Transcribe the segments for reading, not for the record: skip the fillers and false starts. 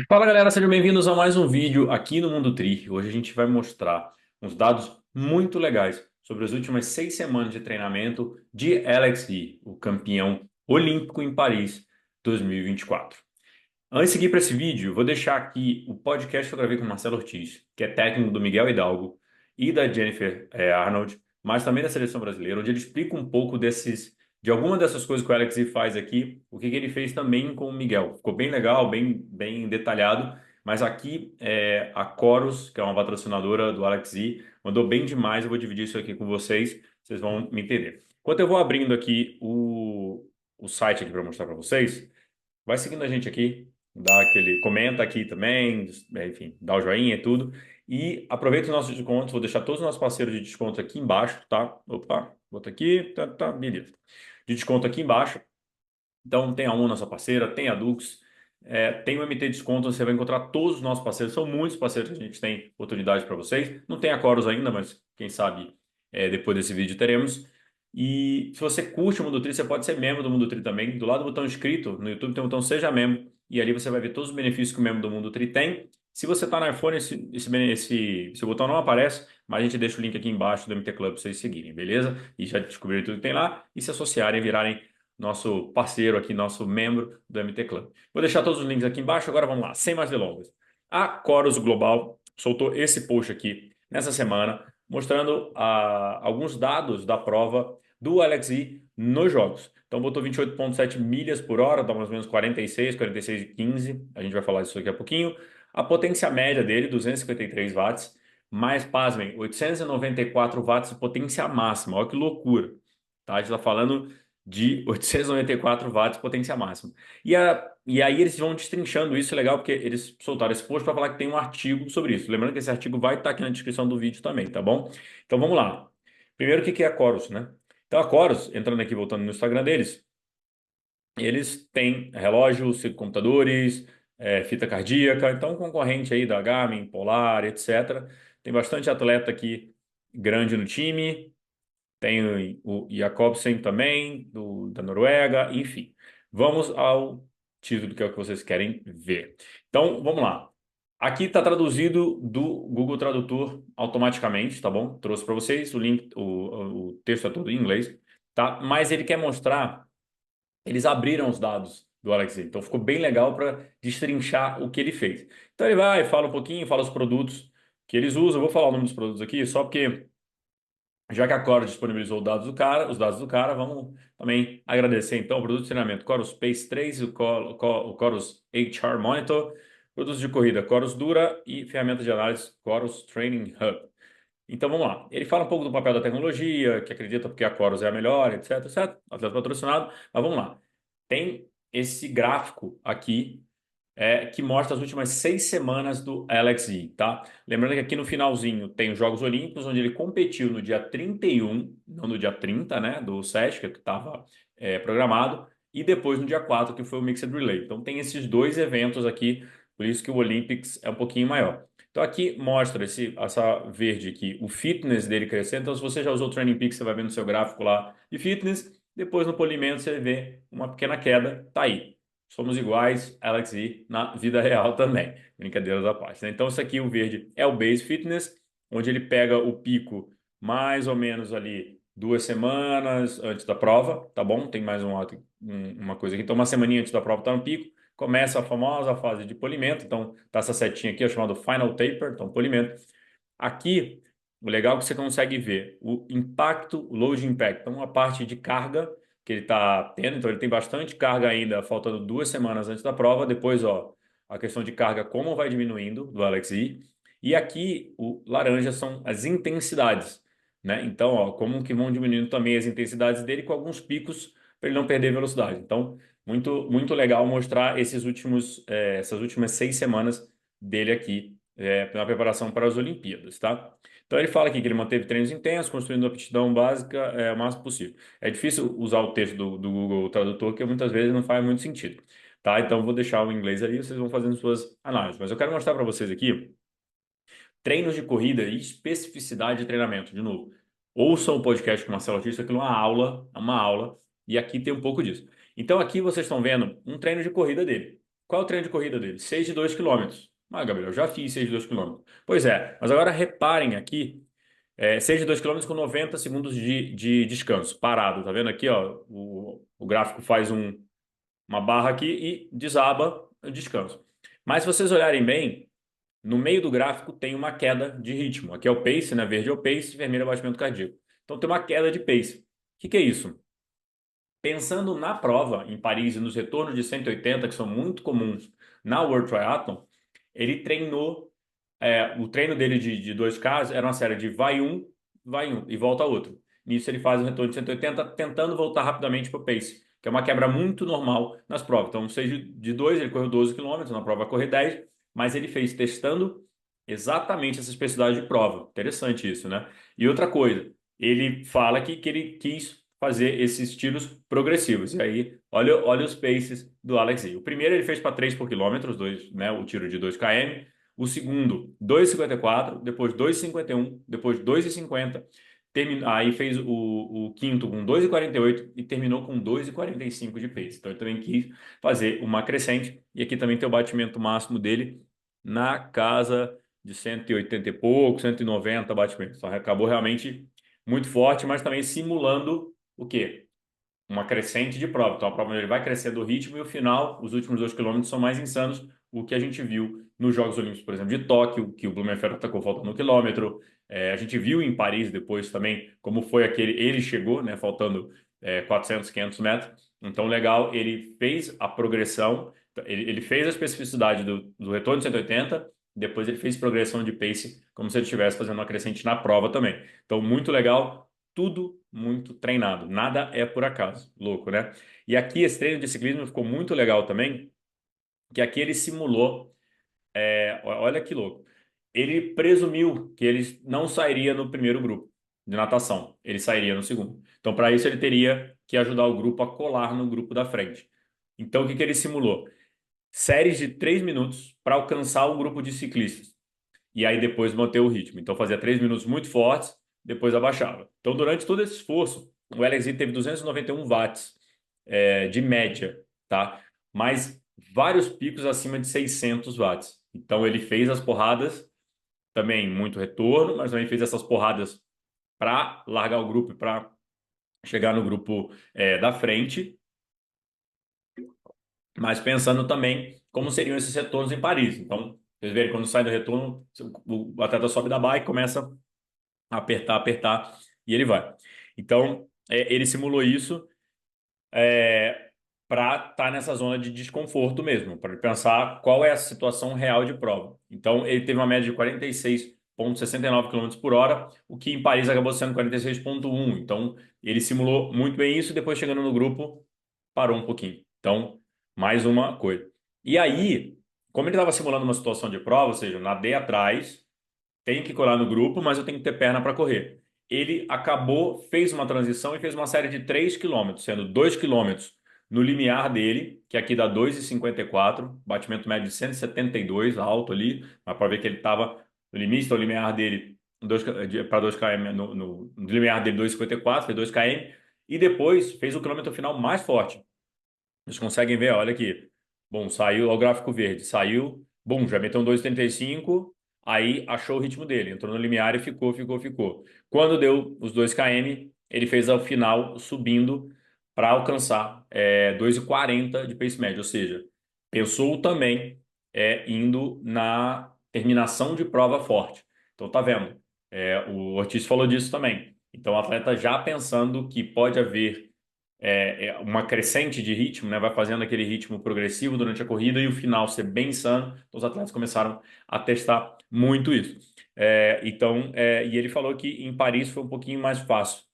Fala galera, sejam bem-vindos a mais um vídeo aqui no Mundo Tri. Hoje a gente vai mostrar uns dados muito legais sobre as últimas 6 semanas de treinamento de Alex Lee, o campeão olímpico em Paris 2024. Antes de seguir para esse vídeo, vou deixar aqui o podcast que eu gravei com o Marcelo Ortiz, que é técnico do Miguel Hidalgo e da Jennifer Arnold, mas também da seleção brasileira, onde ele explica um pouco de alguma dessas coisas que o Alex faz aqui, o que ele fez também com o Miguel. Ficou bem legal, bem detalhado, mas aqui a Chorus, que é uma patrocinadora do Alex mandou bem demais. Eu vou dividir isso aqui com vocês, vocês vão me entender. Enquanto eu vou abrindo aqui o site aqui para mostrar para vocês, vai seguindo a gente aqui, dá aquele, comenta aqui também, enfim, dá o joinha e tudo. E aproveita os nossos descontos, vou deixar todos os nossos parceiros de desconto aqui embaixo, tá? Opa, bota aqui, tá, beleza. De desconto aqui embaixo. Então tem a ONU, nossa parceira, tem a Dux, tem o MT Desconto, você vai encontrar todos os nossos parceiros, são muitos parceiros que a gente tem oportunidade para vocês. Não tem a Chorus ainda, mas quem sabe depois desse vídeo teremos. E se você curte o Mundo Tri, você pode ser membro do Mundo Tri também. Do lado do botão inscrito, no YouTube tem o botão Seja Membro, e ali você vai ver todos os benefícios que o membro do Mundo Tri tem. Se você está no iPhone, esse botão não aparece, mas a gente deixa o link aqui embaixo do MT Club para vocês seguirem, beleza? E já descobrirem tudo que tem lá e se associarem, virarem nosso parceiro aqui, nosso membro do MT Club. Vou deixar todos os links aqui embaixo. Agora vamos lá, sem mais delongas. A Chorus Global soltou esse post aqui nessa semana, mostrando alguns dados da prova do LXI nos jogos. Então botou 28,7 milhas por hora, dá mais ou menos 46, 46,15. A gente vai falar disso daqui a pouquinho. A potência média dele, 253 watts. Mais, pasmem, 894 watts de potência máxima. Olha que loucura. Tá? A gente está falando de 894 watts potência máxima. E aí eles vão destrinchando isso, é legal, porque eles soltaram esse post para falar que tem um artigo sobre isso. Lembrando que esse artigo vai estar aqui na descrição do vídeo também, tá bom? Então vamos lá. Primeiro, o que que é a Chorus, né? Então a Chorus, entrando aqui, voltando no Instagram deles, eles têm relógios, computadores, fita cardíaca, então concorrente aí da Garmin, Polar, etc. Tem bastante atleta aqui grande no time, tem o Jacobsen também, da Noruega, enfim. Vamos ao título que é o que vocês querem ver. Então, vamos lá. Aqui está traduzido do Google Tradutor automaticamente, tá bom? Trouxe para vocês o link, o texto é todo em inglês, tá? Mas ele quer mostrar, eles abriram os dados do Alexei, então ficou bem legal para destrinchar o que ele fez. Então ele vai, fala um pouquinho, fala os produtos que eles usam. Eu vou falar o nome dos produtos aqui, só porque já que a Chorus disponibilizou os dados do cara, vamos também agradecer então o produto de treinamento Chorus Pace 3, o Chorus HR Monitor, produtos de corrida Chorus Dura e ferramentas de análise Chorus Training Hub. Então vamos lá. Ele fala um pouco do papel da tecnologia, que acredita porque a Chorus é a melhor, etc, etc. Atleta patrocinado, mas vamos lá. Tem esse gráfico aqui que mostra as últimas 6 semanas do LXI, tá? Lembrando que aqui no finalzinho tem os Jogos Olímpicos, onde ele competiu no dia 31, não no dia 30, né, do SESC, que estava programado, e depois no dia 4, que foi o Mixed Relay. Então tem esses dois eventos aqui, por isso que o Olympics é um pouquinho maior. Então aqui mostra essa verde aqui, o fitness dele crescendo. Então se você já usou o Training Peaks, você vai ver no seu gráfico lá de fitness. Depois no polimento você vê uma pequena queda, tá aí. Somos iguais, Alex e na vida real também. Brincadeiras à parte, né? Então, isso aqui, o verde, é o Base Fitness, onde ele pega o pico mais ou menos ali 2 semanas antes da prova, tá bom? Tem mais uma coisa aqui. Então, uma semaninha antes da prova tá no pico. Começa a famosa fase de polimento. Então, tá essa setinha aqui, é chamado Final Taper, então polimento. Aqui, o legal é que você consegue ver o impacto, o load impact. Então, a parte de carga que ele está tendo. Então, ele tem bastante carga ainda, faltando 2 semanas antes da prova. Depois, ó, a questão de carga, como vai diminuindo do Alexi. E aqui, o laranja são as intensidades, né? Então, ó, como que vão diminuindo também as intensidades dele com alguns picos para ele não perder velocidade. Então, muito legal mostrar essas últimas 6 semanas dele aqui na preparação para as Olimpíadas, tá? Então ele fala aqui que ele manteve treinos intensos, construindo a aptidão básica o máximo possível. É difícil usar o texto do Google Tradutor, que muitas vezes não faz muito sentido, tá? Então vou deixar o inglês ali, vocês vão fazendo suas análises. Mas eu quero mostrar para vocês aqui treinos de corrida e especificidade de treinamento. De novo, ouçam o podcast com o Marcelo Ortiz, aquilo é uma aula, e aqui tem um pouco disso. Então aqui vocês estão vendo um treino de corrida dele. Qual é o treino de corrida dele? 6 de 2 quilômetros. Ah, Gabriel, eu já fiz 6 de 2 quilômetros. Pois é, mas agora reparem aqui, 6 de 2 quilômetros com 90 segundos de descanso, parado. Tá vendo aqui, ó, o gráfico faz uma barra aqui e desaba o descanso. Mas se vocês olharem bem, no meio do gráfico tem uma queda de ritmo. Aqui é o pace, né? Verde é o pace, vermelho é o batimento cardíaco. Então tem uma queda de pace. O que é isso? Pensando na prova em Paris e nos retornos de 180, que são muito comuns na World Triathlon, ele treinou, o treino dele de 2K era uma série de vai um e volta outro. Nisso ele faz um retorno de 180, tentando voltar rapidamente para o pace, que é uma quebra muito normal nas provas. Então, seja de 2, ele correu 12 quilômetros, na prova vai correr 10, mas ele fez testando exatamente essa especificidade de prova. Interessante isso, né? E outra coisa, ele fala que ele quis fazer esses tiros progressivos. E aí, olha os paces do Alex Zee. O primeiro ele fez para 3 por quilômetro, né, o tiro de 2 km. O segundo, 2,54, depois 2,51, depois 2,50. Aí fez o quinto com 2,48 e terminou com 2,45 de pace. Então ele também quis fazer uma crescente. E aqui também tem o batimento máximo dele na casa de 180 e pouco, 190 batimentos. Então acabou realmente muito forte, mas também simulando o quê? Uma crescente de prova. Então a prova ele vai crescendo o ritmo e o final, os últimos 2 quilômetros são mais insanos, o que a gente viu nos Jogos Olímpicos, por exemplo, de Tóquio, que o Blumenfeld atacou faltando um quilômetro. A gente viu em Paris depois também como foi aquele. Ele chegou, né, faltando 400, 500 metros. Então, legal, ele fez a progressão, ele fez a especificidade do retorno de 180, depois ele fez progressão de pace, como se ele estivesse fazendo uma crescente na prova também. Então, muito legal, tudo muito treinado, nada é por acaso, louco, né? E aqui esse treino de ciclismo ficou muito legal também, que aqui ele simulou, olha que louco, ele presumiu que ele não sairia no primeiro grupo de natação, ele sairia no segundo. Então, para isso, ele teria que ajudar o grupo a colar no grupo da frente. Então, o que ele simulou? Séries de 3 minutos para alcançar o grupo de ciclistas e aí depois manter o ritmo. Então fazia 3 minutos muito fortes, depois abaixava. Então durante todo esse esforço, o LXI teve 291 watts de média, tá? Mas vários picos acima de 600 watts. Então ele fez as porradas, também muito retorno, mas também fez essas porradas para largar o grupo, para chegar no grupo da frente, mas pensando também como seriam esses retornos em Paris. Então, vocês verem, quando sai do retorno, o atleta sobe da bike, começa apertar, apertar, e ele vai. Então, ele simulou isso para estar nessa zona de desconforto mesmo, para pensar qual é a situação real de prova. Então, ele teve uma média de 46,69 km por hora, o que em Paris acabou sendo 46,1. Então, ele simulou muito bem isso, depois chegando no grupo, parou um pouquinho. Então, mais uma coisa. E aí, como ele estava simulando uma situação de prova, ou seja, eu nadei atrás, tenho que colar no grupo, mas eu tenho que ter perna para correr. Ele acabou, fez uma transição e fez uma série de 3 quilômetros, sendo 2 quilômetros no limiar dele, que aqui dá 2,54, batimento médio de 172, alto ali, mas para ver que ele estava no limite, então o limiar dele para 2 km, no limiar dele 2,54, fez 2 km, e depois fez o quilômetro final mais forte. Vocês conseguem ver, olha aqui. Bom, saiu, ó, o gráfico verde, saiu, bom, já meteu um 2,35, aí achou o ritmo dele, entrou no limiar e ficou. Quando deu os 2 km, ele fez ao final subindo para alcançar 2,40 de pace médio, ou seja, pensou também indo na terminação de prova forte. Então, tá vendo? O Ortiz falou disso também. Então, o atleta já pensando que pode haver uma crescente de ritmo, né? Vai fazendo aquele ritmo progressivo durante a corrida e o final ser bem insano. Então, os atletas começaram a testar muito isso. E ele falou que em Paris foi um pouquinho mais fácil.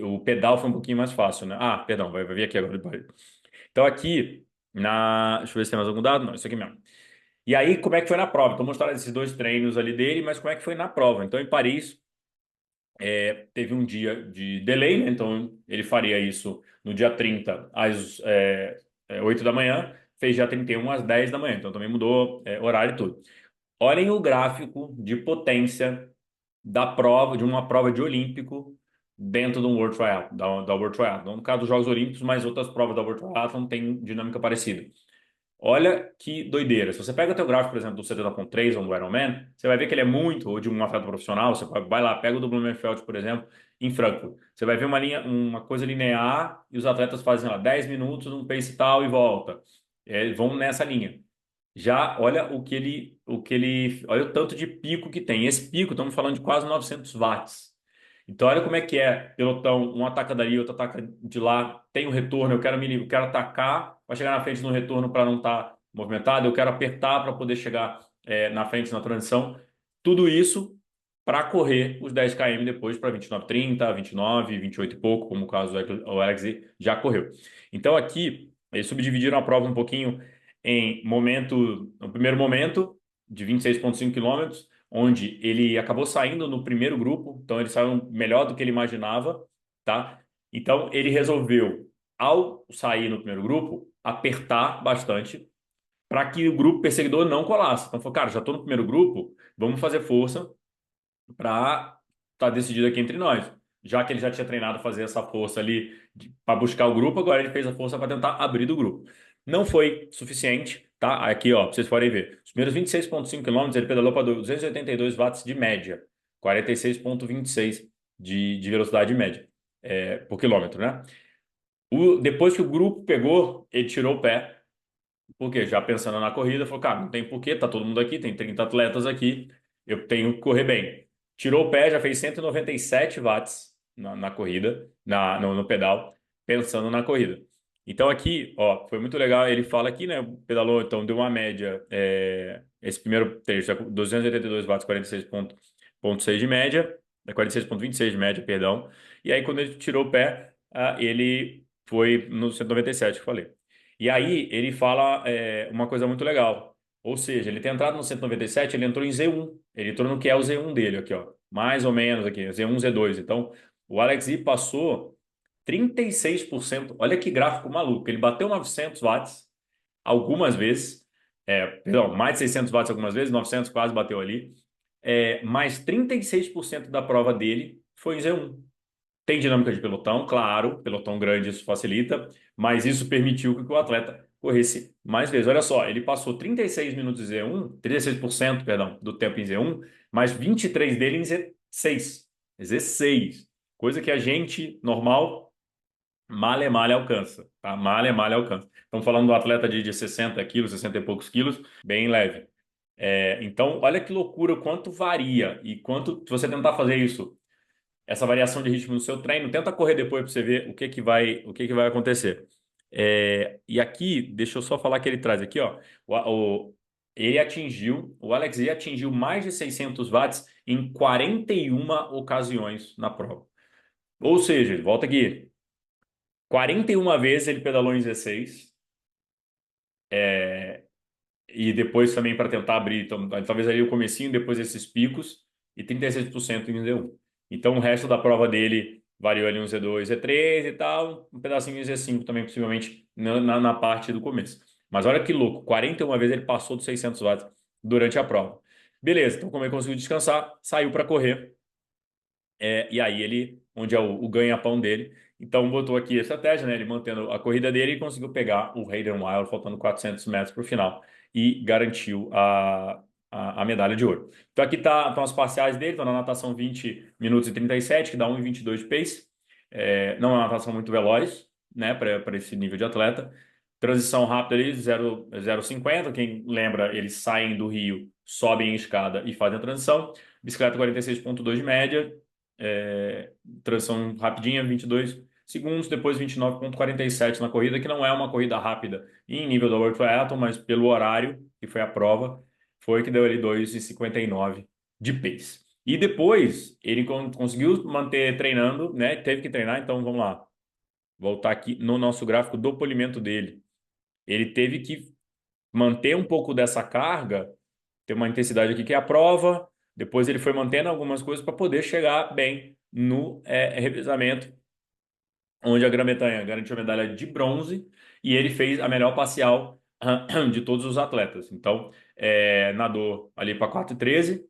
O pedal foi um pouquinho mais fácil, né? Ah, perdão, vai vir aqui agora. Então, aqui, deixa eu ver se tem mais algum dado. Não, isso aqui mesmo. E aí, como é que foi na prova? Então, mostrar esses 2 treinos ali dele, mas como é que foi na prova? Então, em Paris, teve um dia de delay, né? Então ele faria isso no dia 30 às 8 da manhã, fez dia 31 às 10 da manhã, então também mudou horário e tudo. Olhem o gráfico de potência da prova, de uma prova de Olímpico dentro do World Triathlon, da World Triathlon. No caso dos Jogos Olímpicos, mas outras provas da World Triathlon têm dinâmica parecida. Olha que doideira. Se você pega o teu gráfico, por exemplo, do 70.3 ou do Ironman, você vai ver que ele é muito, ou de um atleta profissional, você vai lá, pega o do Blumenfeld, por exemplo, em Frankfurt. Você vai ver uma linha, uma coisa linear e os atletas fazem lá 10 minutos num pace tal e volta. Vão nessa linha. Já olha olha o tanto de pico que tem. Esse pico, estamos falando de quase 900 watts. Então, olha como é que é, pelotão, um ataca dali, outro ataca de lá, tem um retorno, eu quero atacar para chegar na frente no retorno para não estar movimentado, eu quero apertar para poder chegar na frente na transição. Tudo isso para correr os 10 km depois para 29,30, 29, 28 e pouco, como o caso do Alex já correu. Então, aqui, eles subdividiram a prova um pouquinho no primeiro momento, de 26,5 quilômetros, onde ele acabou saindo no primeiro grupo, então ele saiu melhor do que ele imaginava, tá? Então ele resolveu, ao sair no primeiro grupo, apertar bastante para que o grupo perseguidor não colasse. Então falou, cara, já estou no primeiro grupo, vamos fazer força para estar decidido aqui entre nós. Já que ele já tinha treinado fazer essa força ali para buscar o grupo, agora ele fez a força para tentar abrir do grupo. Não foi suficiente, tá? Aqui, ó, pra vocês forem ver. Os primeiros 26,5 quilômetros ele pedalou para 282 watts de média, 46,26 de velocidade média por quilômetro, né? Depois que o grupo pegou, ele tirou o pé, porque já pensando na corrida, falou, cara, não tem porquê, tá todo mundo aqui, tem 30 atletas aqui, eu tenho que correr bem. Tirou o pé, já fez 197 watts na corrida, no pedal, pensando na corrida. Então aqui, ó, foi muito legal, ele fala aqui, né, pedalou, então deu uma média, esse primeiro trecho, 282 watts, 46,6 de média, 46,26 de média, perdão, e aí quando ele tirou o pé, ele foi no 197 que eu falei. E aí ele fala uma coisa muito legal. Ou seja, ele tem entrado no 197, ele entrou em Z1. Ele entrou no que é o Z1 dele aqui, ó. Mais ou menos aqui, Z1, Z2. Então, o Alex Y passou 36%. Olha que gráfico maluco. Ele bateu 900 watts algumas vezes. Perdão, mais de 600 watts algumas vezes, 900 quase bateu ali. Mas 36% da prova dele foi em Z1. Tem dinâmica de pelotão, claro, pelotão grande isso facilita, mas isso permitiu que o atleta corresse mais vezes. Olha só, ele passou 36 minutos em Z1, 36%, perdão, do tempo em Z1, mas 23 dele em Z6. Z6, coisa que a gente normal mal alcança, tá? Mal alcança. Estamos falando do atleta de 60 quilos, 60 e poucos quilos, bem leve. Então, olha que loucura o quanto varia e quanto se você tentar fazer isso essa variação de ritmo no seu treino, tenta correr depois para você ver o que que vai acontecer. E aqui, deixa eu só falar que ele traz aqui, ó, o Alex E atingiu mais de 600 watts em 41 ocasiões na prova. Ou seja, volta aqui, 41 vezes ele pedalou em 16, e depois também para tentar abrir, então, talvez ali o comecinho, depois esses picos, e 36% em Z1. Então o resto da prova dele variou ali um Z2, Z3 e tal, um pedacinho em Z5 também, possivelmente, na parte do começo. Mas olha que louco, 41 vezes ele passou dos 600 watts durante a prova. Beleza, então como ele conseguiu descansar, saiu para correr, e aí ele, onde é o ganha-pão dele, então botou aqui a estratégia, né? Ele mantendo a corrida dele e conseguiu pegar o Hayden Wild faltando 400 metros para o final e garantiu a medalha de ouro. Então aqui estão as parciais dele, estão na natação 20 minutos e 37, que dá 1,22 de pace. Não é uma natação muito veloz, né, para esse nível de atleta. Transição rápida ali, 0,50. Quem lembra, eles saem do Rio, sobem em escada e fazem a transição. Bicicleta 46,2 de média, transição rapidinha, 22 segundos, depois 29,47 na corrida, que não é uma corrida rápida em nível da World Triathlon, mas pelo horário que foi a prova, foi que deu ali 2,59 de pace. E depois ele conseguiu manter treinando, né? Teve que treinar, então vamos lá. Voltar aqui no nosso gráfico do polimento dele. Ele teve que manter um pouco dessa carga, ter uma intensidade aqui que é a prova. Depois ele foi mantendo algumas coisas para poder chegar bem no revezamento, onde a Grã-Bretanha garantiu a medalha de bronze e ele fez a melhor parcial de todos os atletas. Então, nadou ali para 4,13,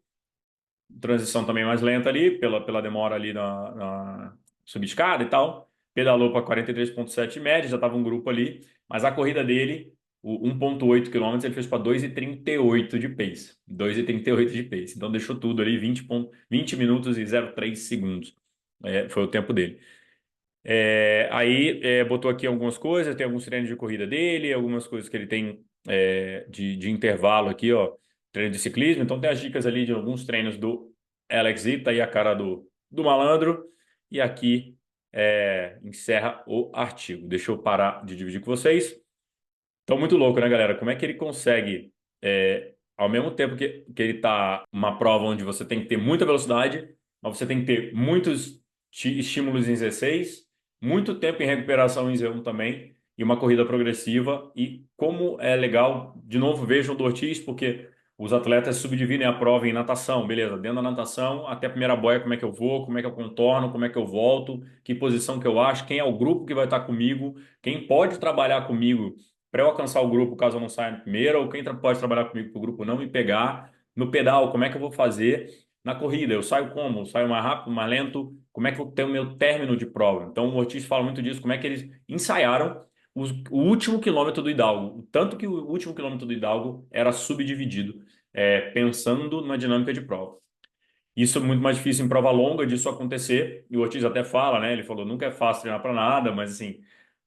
transição também mais lenta ali, pela demora ali na subescada e tal. Pedalou para 43,7 média, já estava um grupo ali, mas a corrida dele o 1,8 km ele fez para 2,38 de pace. 2,38 de pace. Então deixou tudo ali 20 minutos e 03 segundos. Foi o tempo dele. Aí botou aqui algumas coisas, tem alguns treinos de corrida dele, algumas coisas que ele tem de intervalo aqui, ó, treino de ciclismo. Então tem as dicas ali de alguns treinos do Alex Ita e a cara do malandro. E aqui encerra o artigo. Deixa eu parar de dividir com vocês. Então, muito louco, né, galera? Como é que ele consegue, ao mesmo tempo que ele tá uma prova onde você tem que ter muita velocidade, mas você tem que ter muitos estímulos em Z6, muito tempo em recuperação em Z1 também, e uma corrida progressiva. E como é legal, de novo, vejam o do Ortiz, porque os atletas subdividem a prova em natação, beleza? Dentro da natação, até a primeira boia, como é que eu vou, como é que eu contorno, como é que eu volto, que posição que eu acho, quem é o grupo que vai estar comigo, quem pode trabalhar comigo para eu alcançar o grupo caso eu não saia no primeiro, ou quem pode trabalhar comigo para o grupo não me pegar. No pedal, como é que eu vou fazer? Na corrida, eu saio como? Eu saio mais rápido, mais lento? Como é que eu tenho o meu término de prova? Então, o Ortiz fala muito disso, como é que eles ensaiaram o último quilômetro do Hidalgo. Tanto que o último quilômetro do Hidalgo era subdividido, pensando na dinâmica de prova. Isso é muito mais difícil em prova longa disso acontecer. E o Ortiz até fala, né? Ele falou, nunca é fácil treinar para nada, mas assim,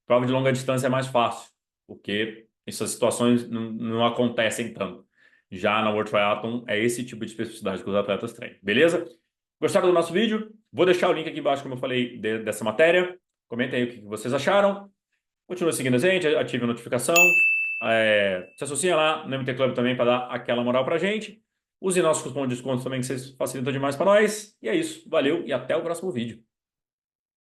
prova de longa distância é mais fácil, porque essas situações não acontecem tanto. Já na World Triathlon é esse tipo de especificidade que os atletas treinam, beleza? Gostaram do nosso vídeo? Vou deixar o link aqui embaixo, como eu falei, dessa matéria. Comentem aí o que vocês acharam. Continue seguindo a gente, ative a notificação. Se associa lá no MT Club também para dar aquela moral pra gente. Use nosso cupom de desconto também, que vocês facilitam demais para nós. E é isso. Valeu e até o próximo vídeo.